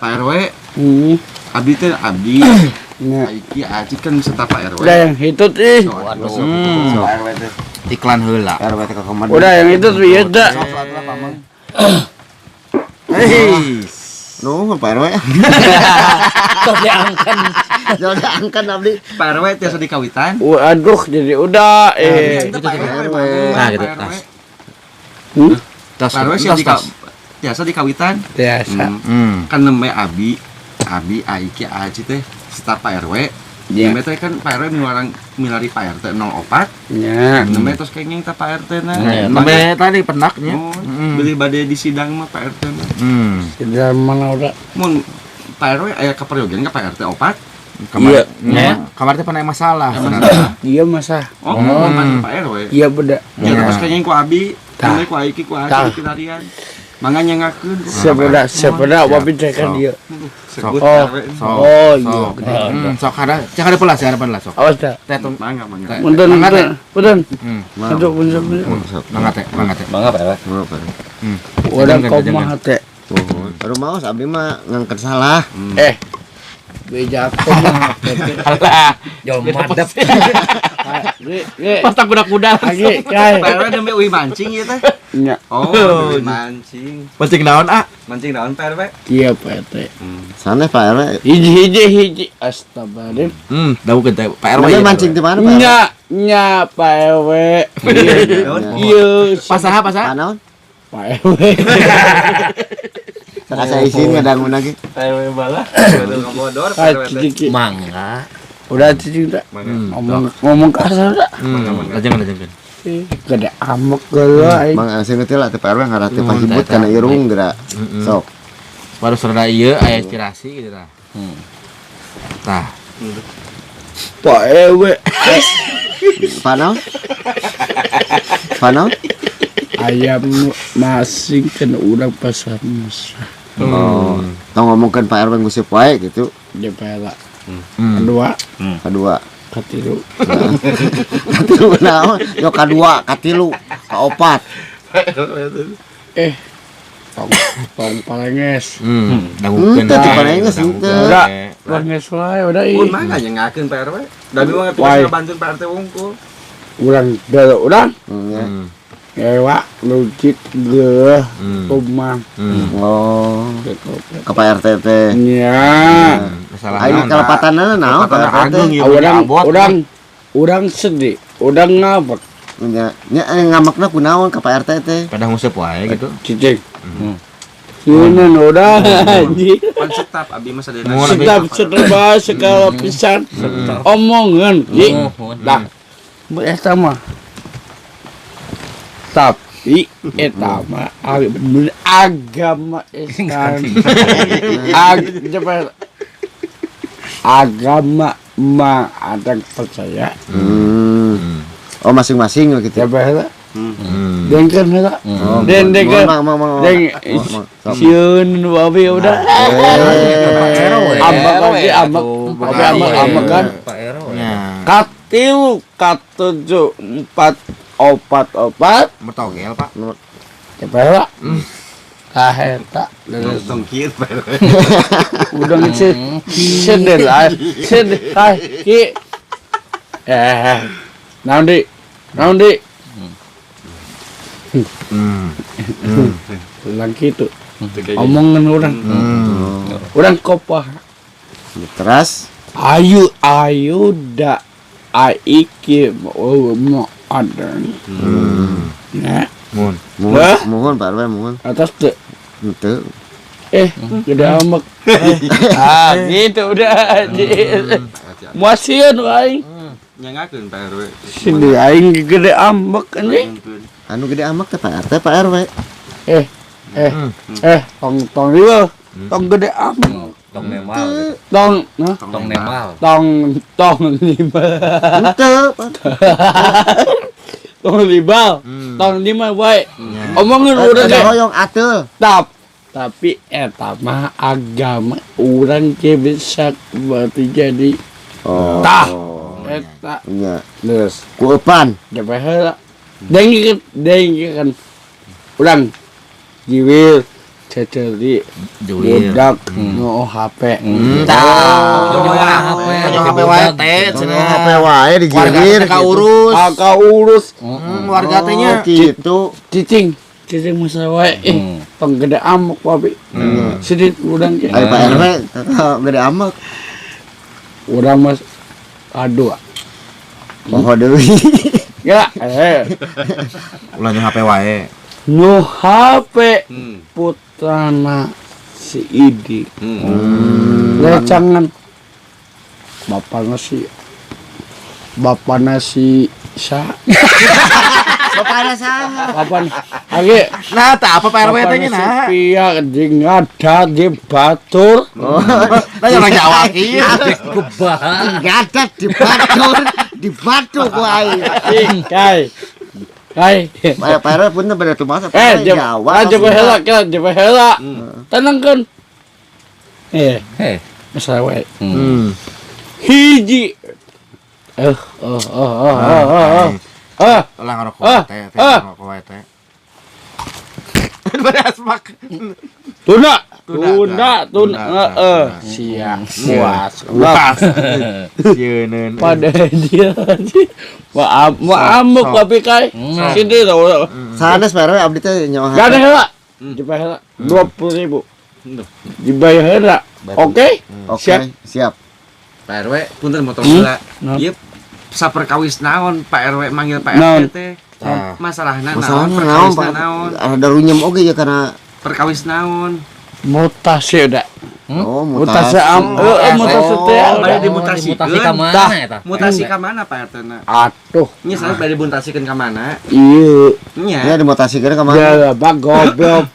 Pak RW. Abdi teh abdi. Aiki aci kan serta Pak RW. Udah yang hitut ih. Waduh. Pak RW teh. Iklan heula. RW teh ka kamar. Udah yang hitut bieu da. Hei. Nuhun Pak RW. Sok diangkan. Jangan diangkat abdi. Pak RW tiasa dikawitan. Aduh jadi udah Itu Pak RW. Nah, gitu, Pak RW. Tas. Pak RW siap tiasa dikawitan. biasa. Kan namanya Abi Aiki Aci teh serta Pak RW. Iya. Namanya teh kan Pak RW milari Pak RT 04. Ya. Namanya terus kayaknya kita Pak RT na. Namanya tadi penaknya. Oh, beli bade di sidang mah Pak RT mah. Sudah mana udah. Mun Pak RW aya kaperyogan ka Pak RT 04. Kamar, kamar teh pernah masalah sebenarnya. Iya masa. Oh, kan Pak RW. Iya beda. Ya terus kayaknya ku Abi, Tah. namanya ku Aiki ku Tah. Aci kilarian. Mangga nyangakeun. Sepeda wapi cekan dia. Sebut Oh. RW. Oh iya. Sok ada, cek ada pelas, ada pelas sok. Awas dah. Teh tuh. Mangga. Punten, punten. Maaf. Aduh, punten. Mangga teh. Bangga Pak RW. Maaf, Pak RW. Udah komaha teh. Aduh mau abdi mah ngangkat salah. Beja komaha teh. Alah, Jol madep. pas tak kuda-kuda. Lagi, kai. Pak RW nembe uwi mancing ieu teh. Nya. Oh, mancing. Pancing naon ah? Mancing naon Pak RW? Iya, Pak teh. Sana Pak RW. Hiji. Astagfirullah. Dahukeun teh Pak RW. Namanya mancing di mana Pak RW? Nya Pak RW. Iya, Pasaha. Panaon? Pak RW. Sakasa izin ngadangun lagi. Pak RW balah. Betul ngomodor Pak RW teh. Ciki. Mangga. Udah cicing tak? Ngomong kasar tak? Lajeng. Gede amek geula aing. Mang asing teh lah teh Pak RW ngarati pahibut kana irung geura. Sok. Baru serada ieu aya inspirasi gitu tah. Tah. Pak RW. Panaon? Panaon? Ayam masing kena urang pasar mesra. Oh. Tong ngomongkeun Pak RW ngusip wae gitu. Dia pela. Kedua, katilu. Katilu naon? Yo kadua, katilu, kaopat. Tong palenges. Dahukeun. Teh palenges henteu. Udah, palenges wae udah Mun ieu. mangga nyangakeun Pak RW. Dami mah Wai. bisa bantuin Pak RT wungkul. Urang. Ya. Ewa lukit ge rumah. Oh. Ka Pak RT teh. Nya. Masalah Aing kalepatanna naon Pak RT teh? Urang sedih, urang ngabek. Nya ngamakna kunaon ka Pak RT teh? pada ngusep wae gitu. Cicing. Ini udah anjing. Pan setap abi mah sadena. Sedap segala pisan. Omongan, Ji. Dah. Eta mah. Tapi eta mah bener agama Islam. Agama mah ada percaya. Oh masing-masing gitu. Ya bahasa. Dengkan lah. Dengkan. Siun babi udah. Amak kan. Pak RW. Katilu katujuh 4 opat Mertogel, Pak. ya bahasa. Kaheta. Tong kieu Pak RW. Udah sedel ki. Naon di. Lagi itu. Omongan orang kopah. Terus Ayu da aiki mau ada. Nah, mohon Pak RW mohon. atas tuh. Henteu. Gede amak. Gitu udah. Muasian aing. Nyangakeun Pak RW. Sini aing gede amak anjing. Anu gede amak teh Pak RT Pak RW. Tong liwa. Tong gede amak. Tong nemal. Tong Nemal. Tong lima. Henteu. Tong libal. Tong lima wae. Omongan udah Ada deh. hoyong ateul. Tapi eta mah agama urang ge bisa berarti jadi Oh. tah eta Nya. terus Ku eupan. da baheula. Dengkeun urang jiwil ceceli Julir. budak no HP. HP wae teh cenah. HP wae Warga digigir. teh kaurus. Kakak urus Warga teh nya. Gitu. cicing masalah wae. Penggede amuk babi. Sedit udang ke. Ayo Pak RW, kakak gede amak. Urang mas aduh. Poho deui. Ya, Ulah nya HP wae. nu HP putrana si Idi. Lecangan bapakna si sa Bapakna saha? bapak lagi Nah, tah apa Pak RW teh nya nah. Pia jeung ada di batur. Lah nya orang Jawa ieu. Gadat di batur ku aing. Kai. Pak RW punten beda tuh masa Pak RW Jawa. Coba hela. Tenangkeun. Heh. Masalah wae. Hmm. Hiji. Ulah ngerokok teh, ngerokok wae teh. Beres mak. Tunda. Tunda. Siang. Puas. Yeun. Pada dia mau amuk tapi kai. Sini tau. Sanes Pak RW abdi teh nyawa. Gak ada hela. Dibayar hela 20.000. Dibayar hela. Oke? Oke, siap. Pak RW punten motong heula. Naon? Ieu saperkawis naon Pak RW manggil Pak Naon? RT teh? Tah. Masalahna naon? Masalahnya naon Perkawisna Pak? naon? Ada runyem oge ya karena Perkawis naon? Mutasi udah. oh Mutasi mutasi. mutasi teh bade udah. dimutasi ka mana eta? Mutasi ka mana Pak RT na? Atuh. Nya saya bade dimutasikeun ka mana? Iya. Ya Nya. dimutasikan ke mana? Ya bak goblok.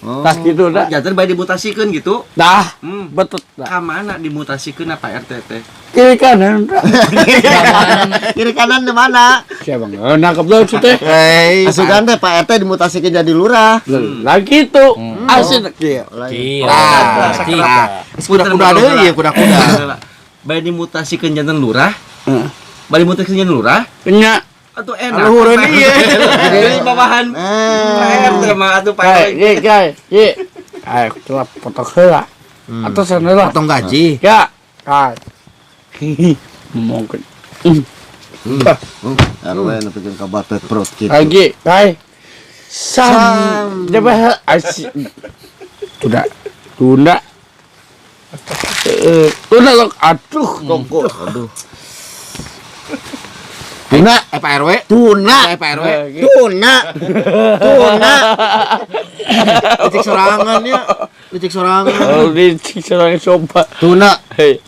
Oh. Tas gitu dah. Janten bade dimutasikeun gitu. Dah. Hmm. Betul dah. Ka mana dimutasikeun Pak RT teh? Kiri kanan dah. Kiri kanan di mana? Siapa nangkep dulu sih teh. Hei, asukan teh Pak RT dimutasikan jadi lurah. Lagi tuh. Asin. Kira. Kuda-kuda deui ieu kuda-kuda. Bade dimutasikan jantan lurah, bade dimutasikan jantan lurah, Kenya. atuh enak. Luhureun ieu. Jadi babahan Pak RT mah atuh Pak RW. Ye. Ayo kita potong heula. Atau sana lah. Potong gaji. Ya. Kai. Mungkin. RW nepikeun ka batet perut kitu. Lagi, kai. Coba asik. Tunda. Tunda lo aduh kongko. Aduh. Tuna, Pak RW. tuna, Pak RW. tuna. Licik sorangan ya. Licik sorangan. Oh, licik serang coba. Tuna. Hei,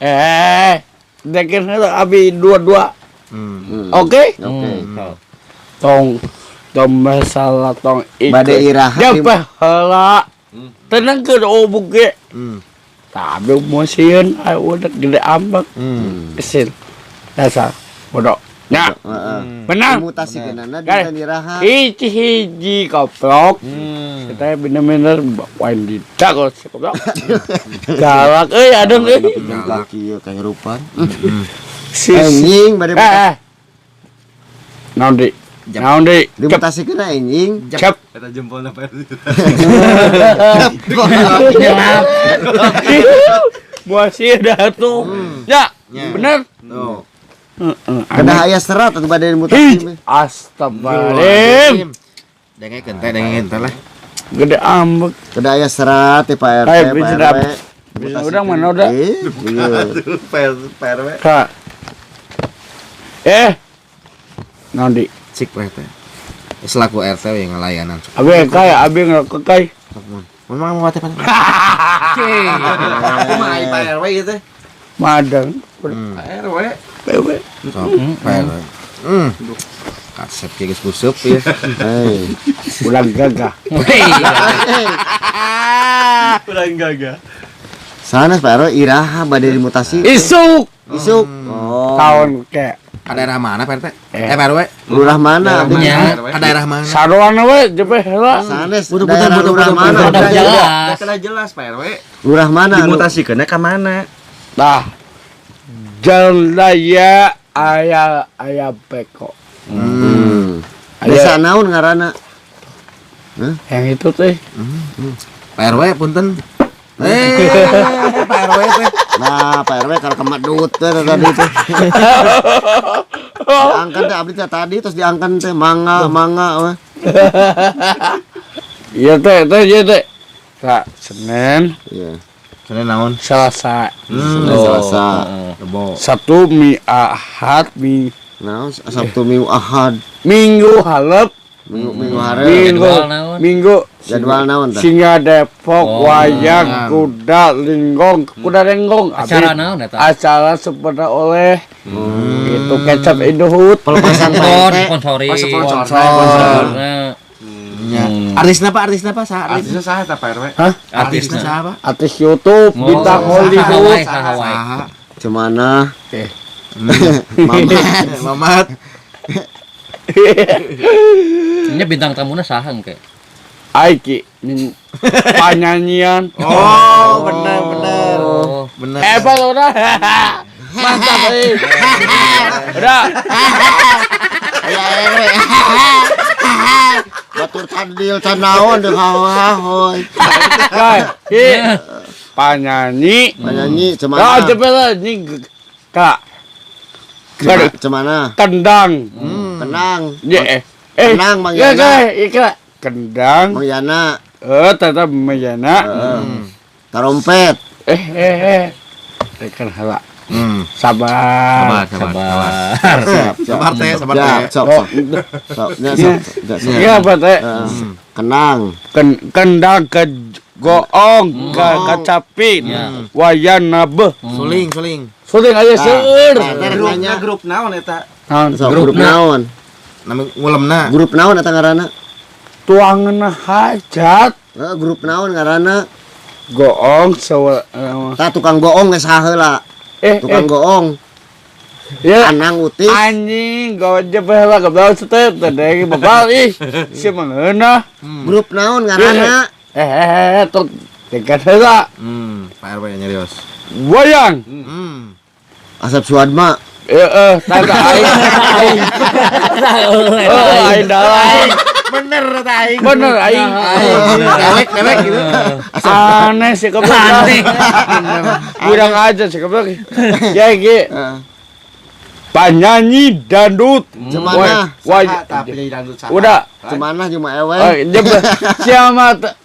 dekin abi dua-dua. Oke? Oke. Tong masalah tong ikut. Bade iraha di- Jampa heula. Tenang ke obuk ge. Tapi mosin ayo udah gede ambek. Kesil. Dasar bodoh. Ya, benar. Dimutasikanana Kai. dinten iraha. Hiji koplok. Kita bener-bener wain di kok koplok. Galak adem Dengan kaki ya kehirupan. Si Anjing bade naon di dimutasikan anjing. Cep. Eta jempolna Pak RT. Muasir dah tuh. Ya, bener. Tuh. Kada aya serat atuh bade Ih, dimutasi. astagfirullahaladzim. Dengekeun teh lah. Gede ambek. Kada aya serat ti Pak RT, Hai, Pak bisa RW. dap- bisa udang mana udah? Iya. Pak RW. Kak. Naon di? Cik teh. Selaku RT yang ngelayanan. Abi kaya, abi ngerokok kay. Memang mau teh Pak. Kumaha Pak RW ieu teh? Madang. Pak RW. Bewe. Pak RW. Kasep geus buseup ya. Hei. Ulang gagah. Kurang gagah. Sanes Pak RW iraha bade dimutasi. Isuk. Isuk. Oh. Tahun ke. Daerah mana Pak RT? Pak RW. Lurah mana? Daerah Nya, RW. daerah mana? Sarwana we jepe heula. Sanes. Butuh, daerah butuh, lurah butuh, mana? butuh. Udah kena jelas Pak RW. Lurah mana? Dimutasikannya ka mana? Tah. Jalan raya aya beko. Desa naon ngaranna? Yang itu teh. Pak RW punten. Pak RW teh. Nah, Pak RW kalau kemadut teh tadi teh. Diangkat teh abdi teh tadi terus diangkat teh mangga weh. Iya teh. Tak Senin, Iya. Senin naon? Selasa. Selasa. Rebo. Sabtu, Ahad, Nah, Sabtu Minggu Ahad. Minggu halep, Minggu hari. Jadwal naon? Minggu. Jadwal naon teh? Singa Depok, Oh, wayang, kuda lenggong. Acara naon eta? Acara sepeda oleh. Itu kecap Indohut. Pelepasan PRT. Sponsori. Oh, sponsor. Sponsorna. Ya. Artisna Pak saha artis? Artisnya saya tak Pak RW. Hah? Artisna saha Pak? Artis YouTube, bintang Hollywood. Hawaii. Saha? Cemana? Mamat. Nya bintang tamuna saha engke? Aiki, panyanyian. Oh, benar. Oh. Benar. Hebat udah. Mantap udah. Batur tandil tanaon deh hahoy. Panyanyi. Penyanyi Ah, cemana? cepet ini Kak. Cemana? Kendang. Kenang. Kendang, Mang Yana. Iya, kendang. Mang Yana. Tetap Mayana. Tarompet. Tekan hala. Sabar. Sabar teh. Sok. Iya apa teh? Kenang. Kendang ke goong ke kacapin. Wayan nabeh. Suling. Suling aja seueur. Grup naon eta? Grup naon? Nama ngulemna. Grup naon eta ngaranna? Tuangan hajat. Grup naon ngaranna? Goong sewa. Tah tukang goong geus saheula. Tukang goong. Ya. Anang utis. Anjing, gawat je baheula goblok teh teh bapak ih. Si mangeuna. Grup naon ngaranna? Tok tekan heula. Pak RW nyarios. Wayang. Asap Suadma. Tata aing. Aing dalam. Bener aing. Bener aing. Dewek gitu. Aneh sih goblok. Kurang aja sih goblok. Ya ge. Penyanyi dangdut. Cemana? Saha penyanyi dangdut saha? Udah. Cemana cuma ewe? Siapa tuh?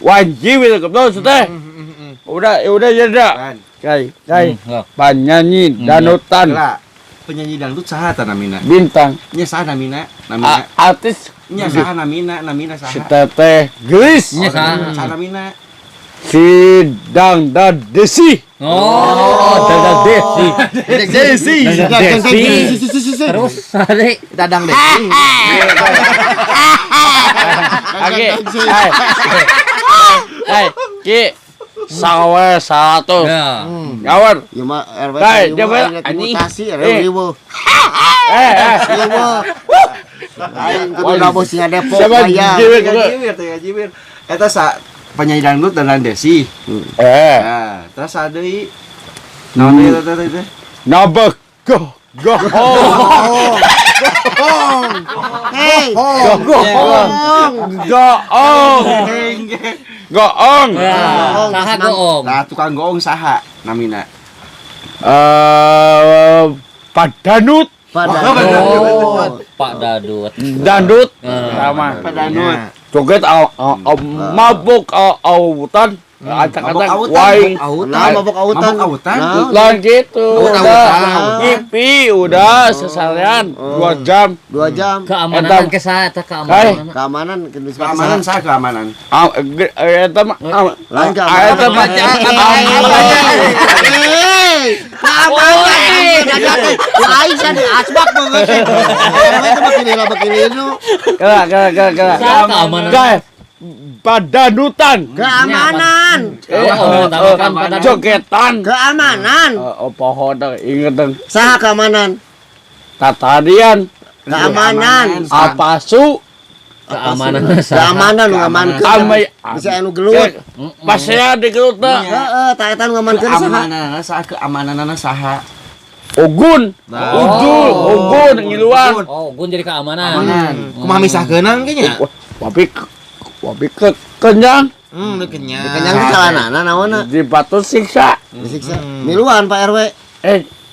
Wajib itu goblok teh. Udah ya dah. Kai. Penyanyi dangdutan. Penyanyi dangdut saha ta namina? Bintang. Nya saha namina? Artis. Nya saha namina saha? Si Teteh Gelis. Nya saha? Saha namina? Si Dangda Desi. Oh, Dada Desi. Desi. Terus sare Dadang Desi. Oke. Hai. Ki. Sawe 100. Ya. Kawan. Ya mah RW Kai, teh dia mah bilang, aya anjing. mutasi ribu. Aing kudu nabos sia Depok Siapa aya. Jibir. Eta sa penyanyi dangdut dan Desi. Nah, terus ada deui. Naon deui eta teh? Nabek. Go. Hey, Goong. Saha goong? Nah, tukang goong saha namina? Padanut. Pak Dadut. Dangdut. Sama. Padanut. Joget mabuk autan. Acak-acak waing. nah mabok autan. Mabok autan? Nah, Lan gitu. Autan. Ngipi udah sesalian 2 jam. 2 jam. Keamanan ke saha eta keamanan? Keamanan Keamanan saha keamanan? Eta mah lain eta mah lain san asbak banget. Itu begini nu. Kala. Saha keamanan? Guys, padanutan. Keamanan. Jogetan. Keamanan. Pohon inget dong. Saha keamanan? Tatadian. Keamanan. Apa su? Keamanan saha? Keamanan nu ngamankeun. Amai. Bisa anu gelut. Pasnya di gelut teh. Heeh, tah eta nu ngamankeun saha? Keamananana saha? Ugun. Ugun ngiluan. Oh, gun jadi keamanan. Keamanan. Kumaha misahkeunang ge nya? Tapi wabi kenyang Udah kenyang. Kenyang di calanana naonna. di batu siksa. Disiksa. Miluan Pak RW.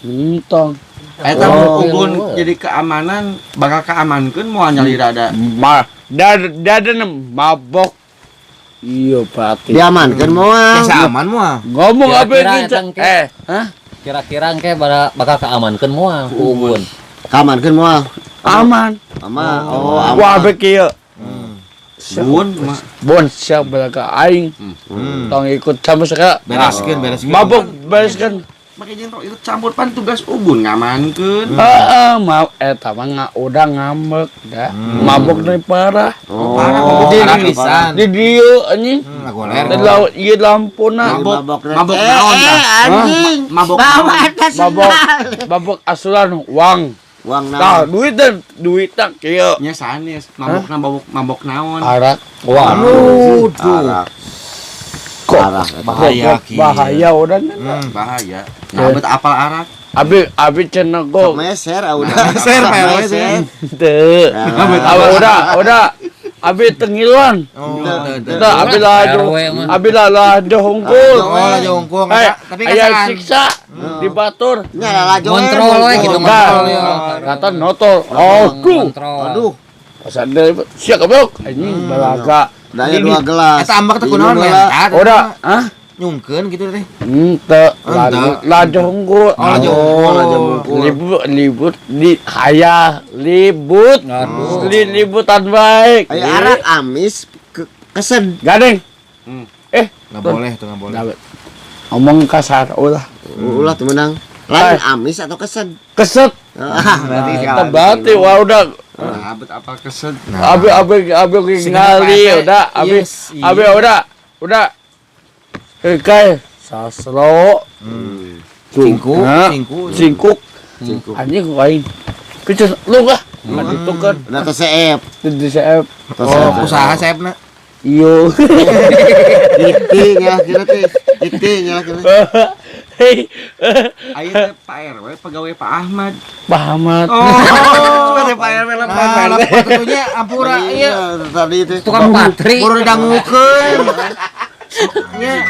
Entong. Eta ubun jadi keamanan bakal keamankeun moal nyalira ada. Dada mabok. Iya berarti. Diamankeun moal. Biasa aman moal. Ngomong apa Kira-kira gitu? eta engke. Kira-kira engke bakal keamankeun moal ku ubun. Kamankeun moal. Aman. Aman. Oh, aman. Wah bekieu. Bun Bon siap belaga aing. Tong ikut sama sekali. Bereskeun. Mabok bereskeun. make jenro itu campur pan tugas ubun ngamankeun. Mau eta mah udah ngambek dah. Mabok deui parah. Parah Di mabok pisan. Di dieu anjing. Ngagoler. Di laut ieu lampuna. mabok naon tah? Anjing. Mabok Bawa naon? atas. Mabok asulan uang. Uang Tah naon? duit tak kieu. Nya sanes mabokna mabok naon? Arak. Waduh. Arak. Kok Arak. Bahaya, Ki. bahaya udah. Bahaya. Ngabet apal arak. Abi cenah go. Meser udah. Meser, Pak RW, Meser. Teu. Nah, Udah. Abi tengilan. Udah abi lah RW mah. abi lah hungkul. Oh, lah jongkong. Tapi Aya kasaan. siksa di batur. Nyala lajo. Kontrol we gitu kontrol ya. Kata notol. Aduh. Kontrol. Aduh. Pas ada siap goblok anjing balaga. Daya 2 gelas. Eta ambak teh kunaon Di lentar. Udah, Nyungkeun gitu teh. Ente lajo hungkul. lajo hungkul. Libut di haya libut. Aduh. Libutan baik. Ayo arak amis kesed. Gading. Enggak boleh tuh, enggak boleh. Dapat. Ngomong kasar ulah. Ulah tuh menang. Lain amis atau kesed? Keset. Berarti Tebati wah udah. Ngabet apal kesed. Abi ngali udah. Abi udah. Kai saslo. Singkuk. Anjing lain. Piceun lu kah? Itu kan Udah TCF. di CF. Oh, usaha saepna. Iyo. Iti nyala kira teh. Iti nyala kira. Hei, Aya teh Pak RW pegawai Pak Ahmad. Pak Ahmad. Oh, teh Pak RW lepas. Nah, tentunya ampura iya. Tadi itu. Tukang patri. Baru didangukeun. Nya